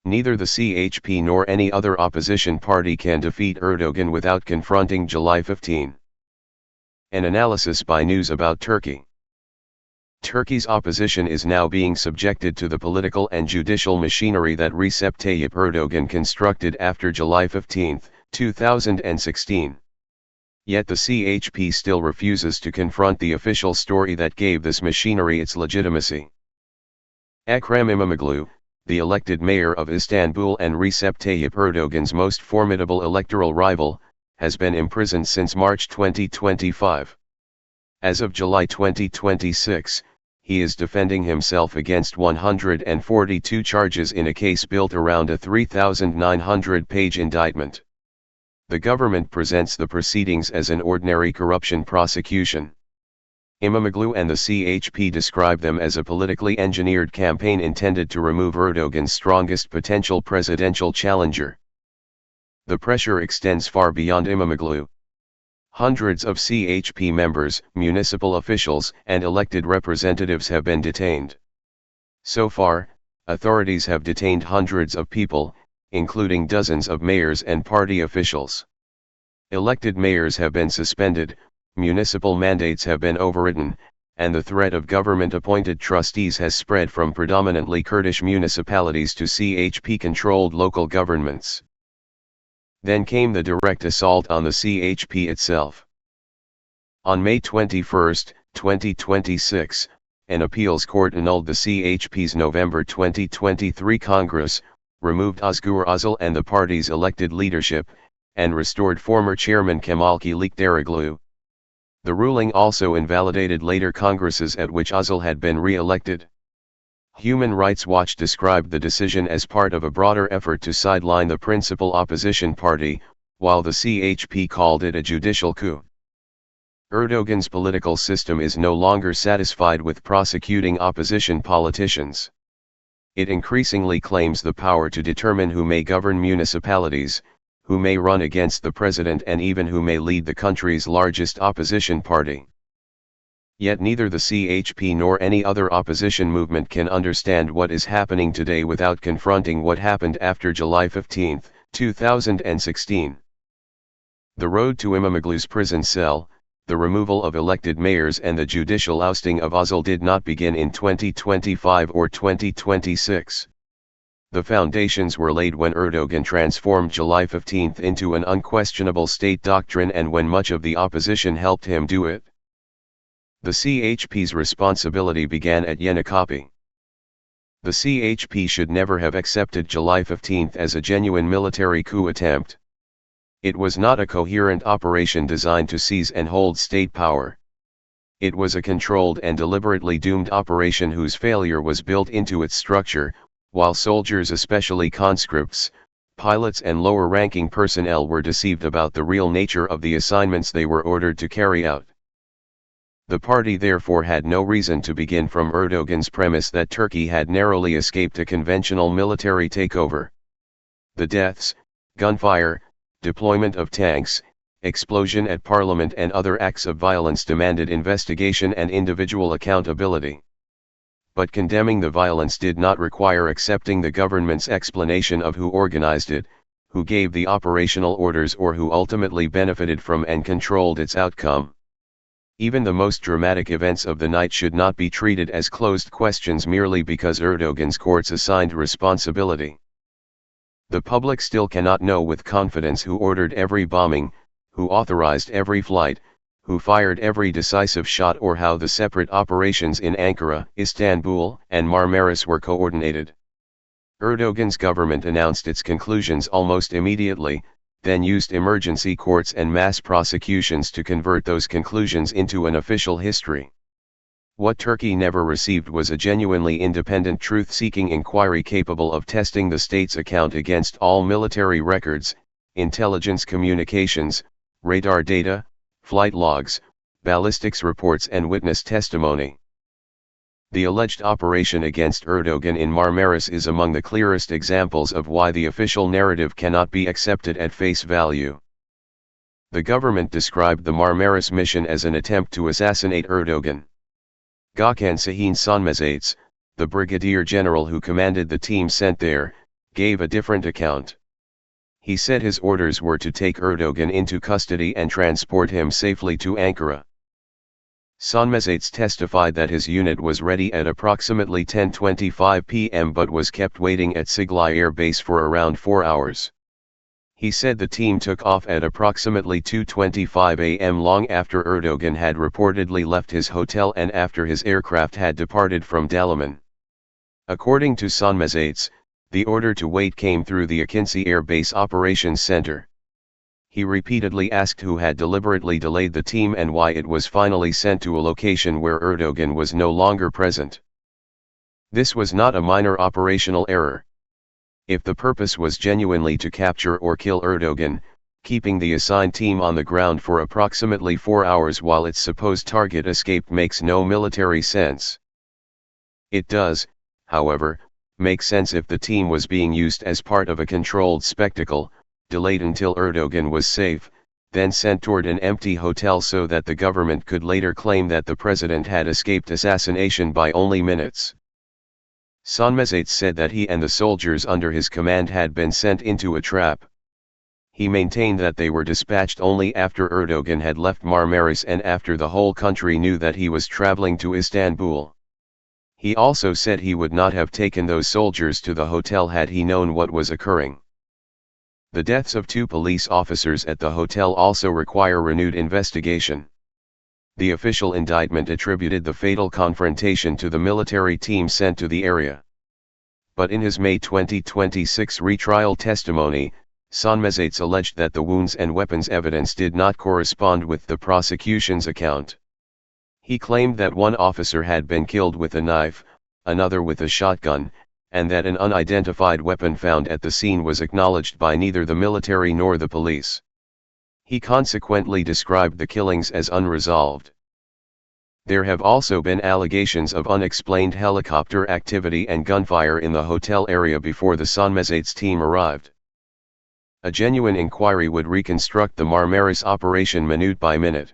Neither the CHP nor any other opposition party can defeat Erdogan without confronting July 15. An analysis by News About Turkey. Turkey's opposition is now being subjected to the political and judicial machinery that Recep Tayyip Erdoğan constructed after July 15, 2016. Yet the CHP still refuses to confront the official story that gave this machinery its legitimacy. Ekrem İmamoğlu, the elected mayor of Istanbul and Recep Tayyip Erdoğan's most formidable electoral rival, has been imprisoned since March 2025. As of July 2026, he is defending himself against 142 charges in a case built around a 3,900-page indictment. The government presents the proceedings as an ordinary corruption prosecution. İmamoğlu and the CHP describe them as a politically engineered campaign intended to remove Erdogan's strongest potential presidential challenger. The pressure extends far beyond İmamoğlu. Hundreds of CHP members, municipal officials, and elected representatives have been detained. So far, authorities have detained hundreds of people, including dozens of mayors and party officials. Elected mayors have been suspended, municipal mandates have been overridden, and the threat of government-appointed trustees has spread from predominantly Kurdish municipalities to CHP-controlled local governments. Then came the direct assault on the CHP itself. On May 21, 2026, an appeals court annulled the CHP's November 2023 Congress, removed Özgür Özel and the party's elected leadership, and restored former chairman Kemal Kılıçdaroğlu. The ruling also invalidated later Congresses at which Özel had been re-elected. Human Rights Watch described the decision as part of a broader effort to sideline the principal opposition party, while the CHP called it a judicial coup. Erdogan's political system is no longer satisfied with prosecuting opposition politicians. It increasingly claims the power to determine who may govern municipalities, who may run against the president, and even who may lead the country's largest opposition party. Yet neither the CHP nor any other opposition movement can understand what is happening today without confronting what happened after July 15, 2016. The road to İmamoğlu's prison cell, the removal of elected mayors and the judicial ousting of Özel did not begin in 2025 or 2026. The foundations were laid when Erdogan transformed July 15 into an unquestionable state doctrine and when much of the opposition helped him do it. The CHP's responsibility began at Yenikapı. The CHP should never have accepted July 15 as a genuine military coup attempt. It was not a coherent operation designed to seize and hold state power. It was a controlled and deliberately doomed operation whose failure was built into its structure, while soldiers, especially conscripts, pilots and lower-ranking personnel, were deceived about the real nature of the assignments they were ordered to carry out. The party therefore had no reason to begin from Erdogan's premise that Turkey had narrowly escaped a conventional military takeover. The deaths, gunfire, deployment of tanks, explosion at parliament and other acts of violence demanded investigation and individual accountability. But condemning the violence did not require accepting the government's explanation of who organized it, who gave the operational orders, or who ultimately benefited from and controlled its outcome. Even the most dramatic events of the night should not be treated as closed questions merely because Erdogan's courts assigned responsibility. The public still cannot know with confidence who ordered every bombing, who authorized every flight, who fired every decisive shot, or how the separate operations in Ankara, Istanbul, and Marmaris were coordinated. Erdogan's government announced its conclusions almost immediately, then used emergency courts and mass prosecutions to convert those conclusions into an official history. What Turkey never received was a genuinely independent truth-seeking inquiry capable of testing the state's account against all military records, intelligence communications, radar data, flight logs, ballistics reports and witness testimony. The alleged operation against Erdogan in Marmaris is among the clearest examples of why the official narrative cannot be accepted at face value. The government described the Marmaris mission as an attempt to assassinate Erdogan. Gökhan Şahin Sönmezades, the brigadier general who commanded the team sent there, gave a different account. He said his orders were to take Erdoğan into custody and transport him safely to Ankara. Sönmez testified that his unit was ready at approximately 10:25 p.m. but was kept waiting at Sigli Air Base for around 4 hours. He said the team took off at approximately 2:25 a.m. long after Erdoğan had reportedly left his hotel and after his aircraft had departed from Dalaman. According to Sönmez, the order to wait came through the Akinci Air Base Operations Center. He repeatedly asked who had deliberately delayed the team and why it was finally sent to a location where Erdoğan was no longer present. This was not a minor operational error. If the purpose was genuinely to capture or kill Erdoğan, keeping the assigned team on the ground for approximately 4 hours while its supposed target escaped makes no military sense. It does, however, make sense if the team was being used as part of a controlled spectacle, delayed until Erdoğan was safe, then sent toward an empty hotel so that the government could later claim that the president had escaped assassination by only minutes. Sönmez said that he and the soldiers under his command had been sent into a trap. He maintained that they were dispatched only after Erdoğan had left Marmaris and after the whole country knew that he was traveling to Istanbul. He also said he would not have taken those soldiers to the hotel had he known what was occurring. The deaths of 2 police officers at the hotel also require renewed investigation. The official indictment attributed the fatal confrontation to the military team sent to the area. But in his May 2026 retrial testimony, Sönmez alleged that the wounds and weapons evidence did not correspond with the prosecution's account. He claimed that one officer had been killed with a knife, another with a shotgun, and that an unidentified weapon found at the scene was acknowledged by neither the military nor the police. He consequently described the killings as unresolved. There have also been allegations of unexplained helicopter activity and gunfire in the hotel area before the Sönmez team arrived. A genuine inquiry would reconstruct the Marmaris operation minute by minute.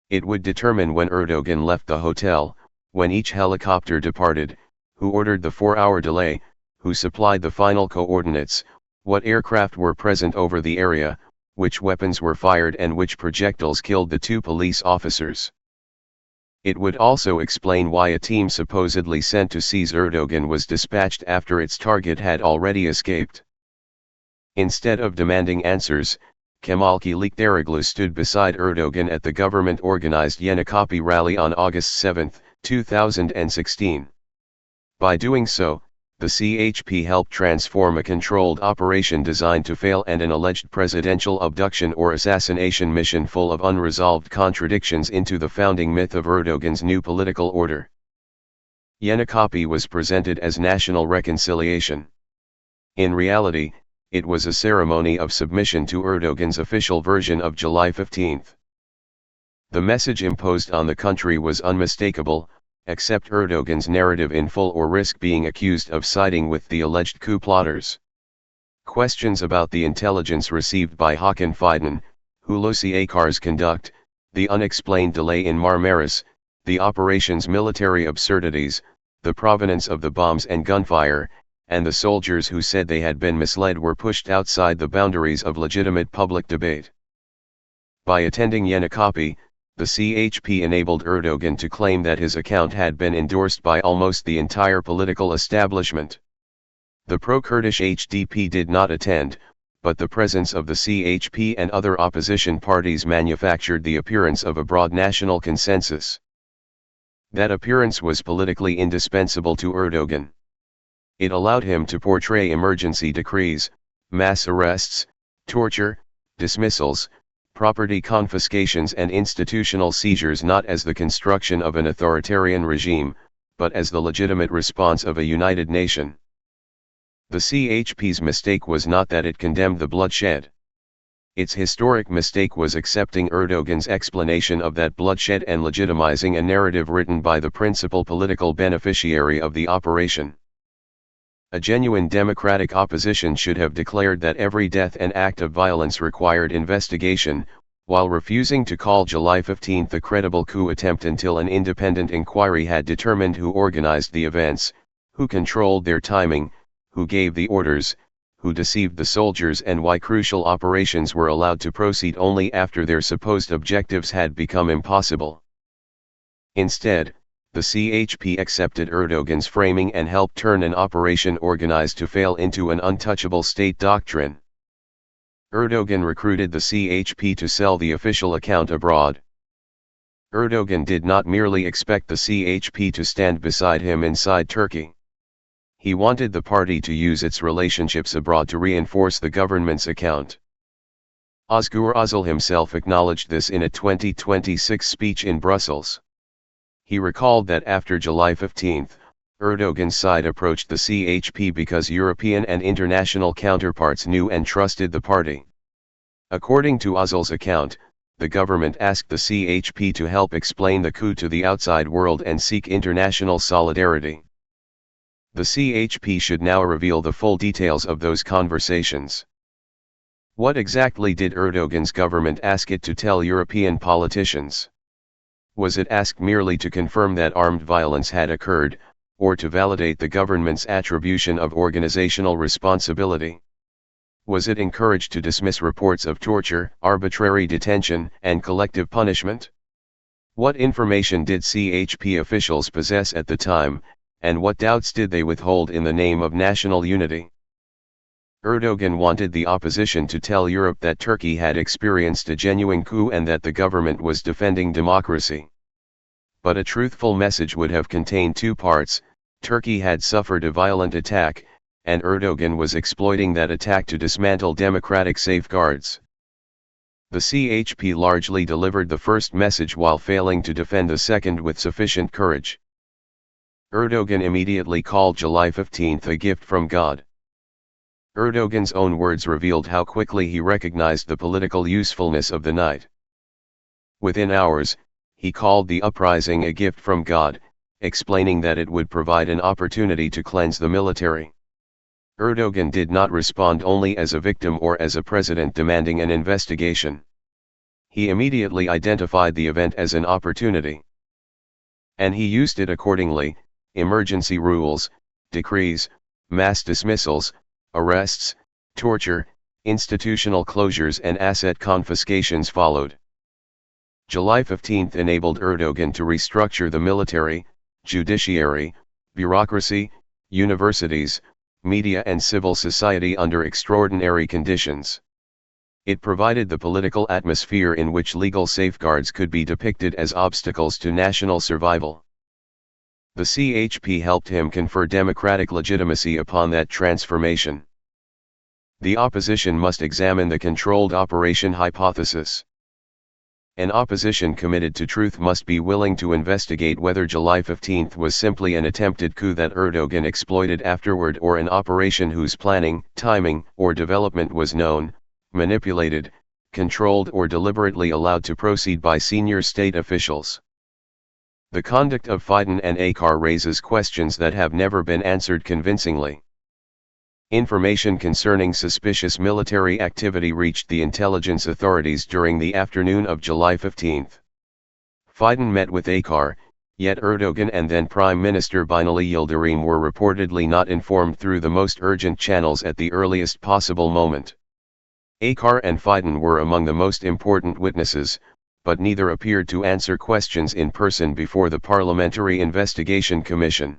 It would determine when Erdoğan left the hotel, when each helicopter departed, who ordered the 4-hour delay, who supplied the final coordinates, what aircraft were present over the area, which weapons were fired and which projectiles killed the 2 police officers. It would also explain why a team supposedly sent to seize Erdoğan was dispatched after its target had already escaped. Instead of demanding answers, Kemal Kılıçdaroğlu stood beside Erdoğan at the government-organized Yenikapı rally on August 7, 2016. By doing so, the CHP helped transform a controlled operation designed to fail and an alleged presidential abduction or assassination mission full of unresolved contradictions into the founding myth of Erdoğan's new political order. Yenikapı was presented as national reconciliation. In reality, it was a ceremony of submission to Erdoğan's official version of July 15. The message imposed on the country was unmistakable: accept Erdoğan's narrative in full or risk being accused of siding with the alleged coup plotters. Questions about the intelligence received by Hakan Fidan, Hulusi Akar's conduct, the unexplained delay in Marmaris, the operation's military absurdities, the provenance of the bombs and gunfire, and the soldiers who said they had been misled were pushed outside the boundaries of legitimate public debate. By attending Yenikapı, the CHP enabled Erdoğan to claim that his account had been endorsed by almost the entire political establishment. The pro-Kurdish HDP did not attend, but the presence of the CHP and other opposition parties manufactured the appearance of a broad national consensus. That appearance was politically indispensable to Erdoğan. It allowed him to portray emergency decrees, mass arrests, torture, dismissals, property confiscations and institutional seizures not as the construction of an authoritarian regime, but as the legitimate response of a united nation. The CHP's mistake was not that it condemned the bloodshed. Its historic mistake was accepting Erdoğan's explanation of that bloodshed and legitimizing a narrative written by the principal political beneficiary of the operation. A genuine democratic opposition should have declared that every death and act of violence required investigation, while refusing to call July 15 a credible coup attempt until an independent inquiry had determined who organized the events, who controlled their timing, who gave the orders, who deceived the soldiers, and why crucial operations were allowed to proceed only after their supposed objectives had become impossible. Instead, the CHP accepted Erdogan's framing and helped turn an operation organized to fail into an untouchable state doctrine. Erdogan recruited the CHP to sell the official account abroad. Erdogan did not merely expect the CHP to stand beside him inside Turkey. He wanted the party to use its relationships abroad to reinforce the government's account. Özgür Özel himself acknowledged this in a 2026 speech in Brussels. He recalled that after July 15, Erdogan's side approached the CHP because European and international counterparts knew and trusted the party. According to Özel's account, the government asked the CHP to help explain the coup to the outside world and seek international solidarity. The CHP should now reveal the full details of those conversations. What exactly did Erdogan's government ask it to tell European politicians? Was it asked merely to confirm that armed violence had occurred, or to validate the government's attribution of organizational responsibility? Was it encouraged to dismiss reports of torture, arbitrary detention, and collective punishment? What information did CHP officials possess at the time, and what doubts did they withhold in the name of national unity? Erdogan wanted the opposition to tell Europe that Turkey had experienced a genuine coup and that the government was defending democracy. But a truthful message would have contained two parts: Turkey had suffered a violent attack, and Erdogan was exploiting that attack to dismantle democratic safeguards. The CHP largely delivered the first message while failing to defend the second with sufficient courage. Erdogan immediately called July 15 a gift from God. Erdogan's own words revealed how quickly he recognized the political usefulness of the night. Within hours, he called the uprising a gift from God, explaining that it would provide an opportunity to cleanse the military. Erdogan did not respond only as a victim or as a president demanding an investigation. He immediately identified the event as an opportunity. And he used it accordingly. Emergency rules, decrees, mass dismissals, arrests, torture, institutional closures and asset confiscations followed. July 15 enabled Erdogan to restructure the military, judiciary, bureaucracy, universities, media and civil society under extraordinary conditions. It provided the political atmosphere in which legal safeguards could be depicted as obstacles to national survival. The CHP helped him confer democratic legitimacy upon that transformation. The opposition must examine the controlled operation hypothesis. An opposition committed to truth must be willing to investigate whether July 15 was simply an attempted coup that Erdogan exploited afterward, or an operation whose planning, timing, or development was known, manipulated, controlled or deliberately allowed to proceed by senior state officials. The conduct of Fidan and Akar raises questions that have never been answered convincingly. Information concerning suspicious military activity reached the intelligence authorities during the afternoon of July 15. Fidan met with Akar, yet Erdogan and then Prime Minister Binali Yildirim were reportedly not informed through the most urgent channels at the earliest possible moment. Akar and Fidan were among the most important witnesses, but neither appeared to answer questions in person before the Parliamentary Investigation Commission.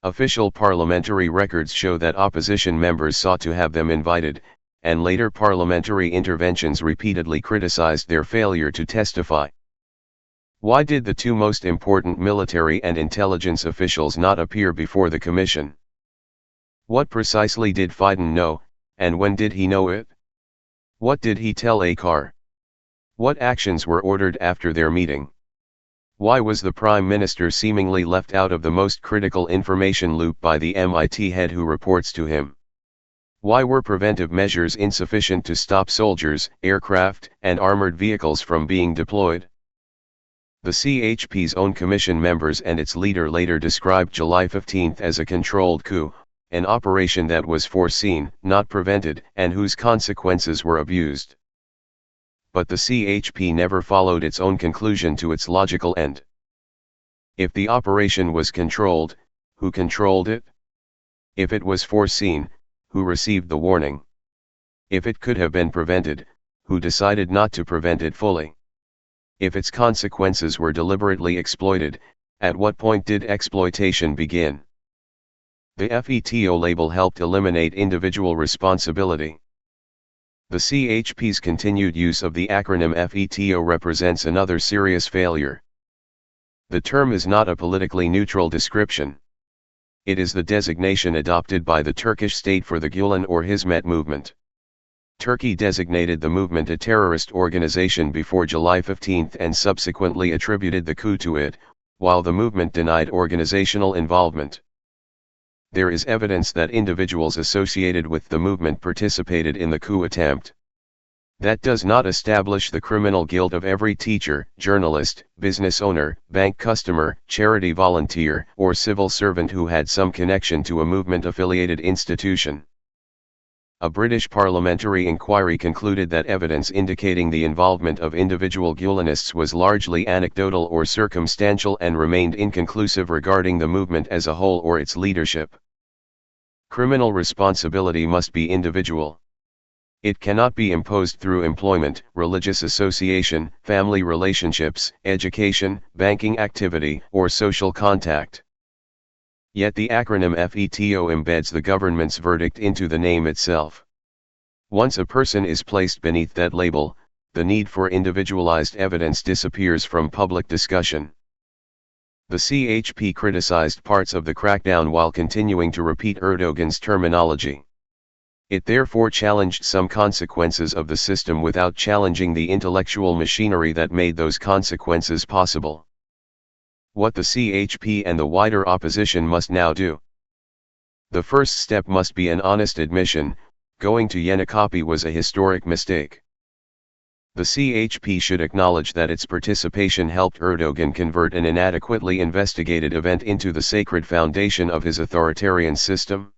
Official parliamentary records show that opposition members sought to have them invited, and later parliamentary interventions repeatedly criticized their failure to testify. Why did the two most important military and intelligence officials not appear before the commission? What precisely did Fidan know, and when did he know it? What did he tell Akar? What actions were ordered after their meeting? Why was the Prime Minister seemingly left out of the most critical information loop by the MIT head who reports to him? Why were preventive measures insufficient to stop soldiers, aircraft, and armored vehicles from being deployed? The CHP's own commission members and its leader later described July 15 as a controlled coup, an operation that was foreseen, not prevented, and whose consequences were abused. But the CHP never followed its own conclusion to its logical end. If the operation was controlled, who controlled it? If it was foreseen, who received the warning? If it could have been prevented, who decided not to prevent it fully? If its consequences were deliberately exploited, at what point did exploitation begin? The FETÖ label helped eliminate individual responsibility. The CHP's continued use of the acronym FETÖ represents another serious failure. The term is not a politically neutral description. It is the designation adopted by the Turkish state for the Gülen or Hizmet movement. Turkey designated the movement a terrorist organization before July 15 and subsequently attributed the coup to it, while the movement denied organizational involvement. There is evidence that individuals associated with the movement participated in the coup attempt. That does not establish the criminal guilt of every teacher, journalist, business owner, bank customer, charity volunteer, or civil servant who had some connection to a movement-affiliated institution. A British parliamentary inquiry concluded that evidence indicating the involvement of individual Gülenists was largely anecdotal or circumstantial and remained inconclusive regarding the movement as a whole or its leadership. Criminal responsibility must be individual. It cannot be imposed through employment, religious association, family relationships, education, banking activity, or social contact. Yet the acronym FETÖ embeds the government's verdict into the name itself. Once a person is placed beneath that label, the need for individualized evidence disappears from public discussion. The CHP criticized parts of the crackdown while continuing to repeat Erdoğan's terminology. It therefore challenged some consequences of the system without challenging the intellectual machinery that made those consequences possible. What the CHP and the wider opposition must now do. The first step must be an honest admission: going to Yenikapı was a historic mistake. The CHP should acknowledge that its participation helped Erdoğan convert an inadequately investigated event into the sacred foundation of his authoritarian system.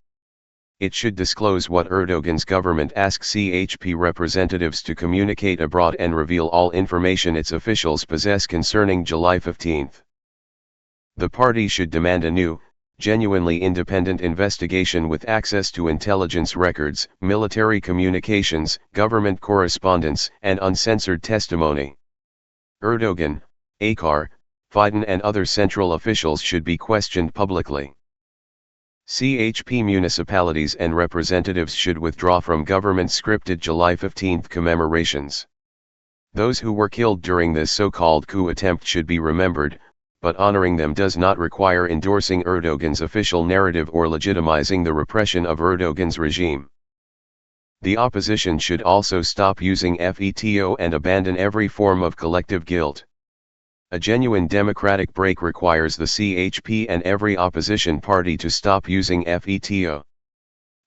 It should disclose what Erdoğan's government asks CHP representatives to communicate abroad and reveal all information its officials possess concerning July 15. The party should demand a new, genuinely independent investigation with access to intelligence records, military communications, government correspondence, and uncensored testimony. Erdoğan, Akar, Fidan and other central officials should be questioned publicly. CHP municipalities and representatives should withdraw from government-scripted July 15 commemorations. Those who were killed during this so-called coup attempt should be remembered, but honoring them does not require endorsing Erdoğan's official narrative or legitimizing the repression of Erdoğan's regime. The opposition should also stop using FETÖ and abandon every form of collective guilt. A genuine democratic break requires the CHP and every opposition party to stop using FETÖ.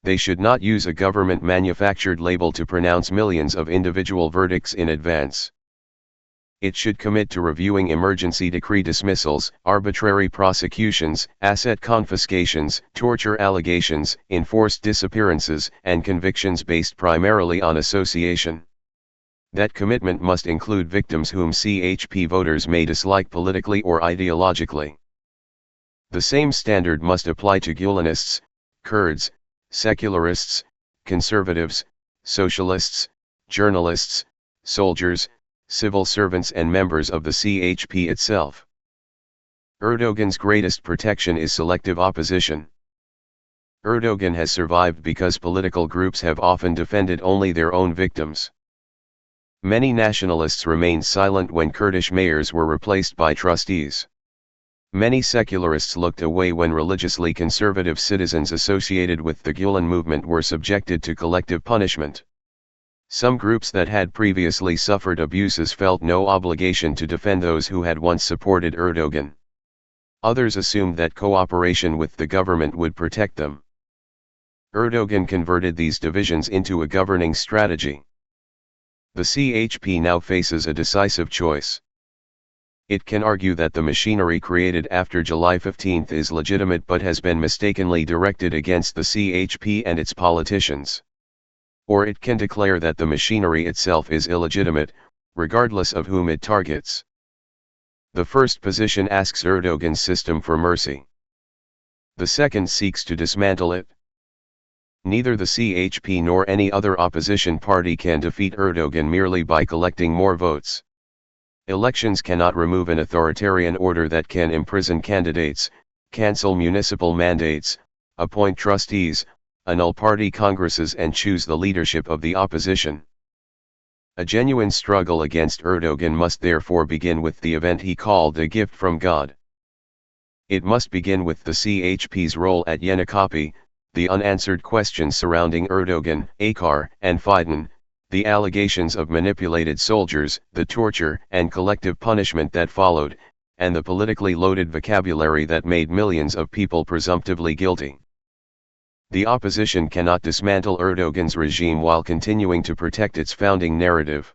They should not use a government-manufactured label to pronounce millions of individual verdicts in advance. It should commit to reviewing emergency decree dismissals, arbitrary prosecutions, asset confiscations, torture allegations, enforced disappearances, and convictions based primarily on association. That commitment must include victims whom CHP voters may dislike politically or ideologically. The same standard must apply to Gülenists, Kurds, secularists, conservatives, socialists, journalists, soldiers, civil servants and members of the CHP itself. Erdoğan's greatest protection is selective opposition. Erdoğan has survived because political groups have often defended only their own victims. Many nationalists remained silent when Kurdish mayors were replaced by trustees. Many secularists looked away when religiously conservative citizens associated with the Gülen movement were subjected to collective punishment. Some groups that had previously suffered abuses felt no obligation to defend those who had once supported Erdoğan. Others assumed that cooperation with the government would protect them. Erdoğan converted these divisions into a governing strategy. The CHP now faces a decisive choice. It can argue that the machinery created after July 15 is legitimate but has been mistakenly directed against the CHP and its politicians. Or it can declare that the machinery itself is illegitimate, regardless of whom it targets. The first position asks Erdoğan's system for mercy. The second seeks to dismantle it. Neither the CHP nor any other opposition party can defeat Erdoğan merely by collecting more votes. Elections cannot remove an authoritarian order that can imprison candidates, cancel municipal mandates, appoint trustees, annul party congresses and choose the leadership of the opposition. A genuine struggle against Erdoğan must therefore begin with the event he called a gift from God. It must begin with the CHP's role at Yenikapı, the unanswered questions surrounding Erdoğan, Akar, and Fidan, the allegations of manipulated soldiers, the torture and collective punishment that followed, and the politically loaded vocabulary that made millions of people presumptively guilty. The opposition cannot dismantle Erdoğan's regime while continuing to protect its founding narrative.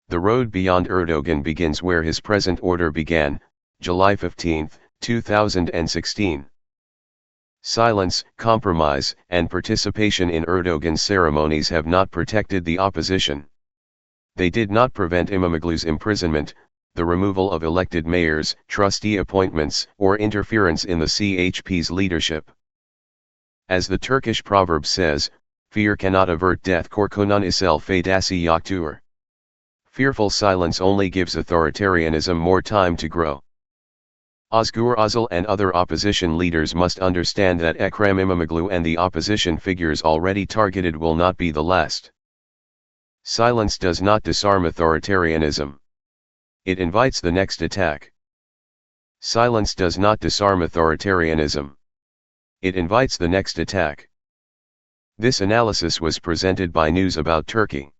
The road beyond Erdoğan begins where his present order began, July 15, 2016. Silence, compromise, and participation in Erdoğan's ceremonies have not protected the opposition. They did not prevent İmamoğlu's imprisonment, the removal of elected mayors, trustee appointments, or interference in the CHP's leadership. As the Turkish proverb says, fear cannot avert death. Korkunun isel faydası yoktur. Fearful silence only gives authoritarianism more time to grow. Özgür Özel and other opposition leaders must understand that Ekrem İmamoğlu and the opposition figures already targeted will not be the last. Silence does not disarm authoritarianism. It invites the next attack. Silence does not disarm authoritarianism. It invites the next attack. This analysis was presented by News About Turkey.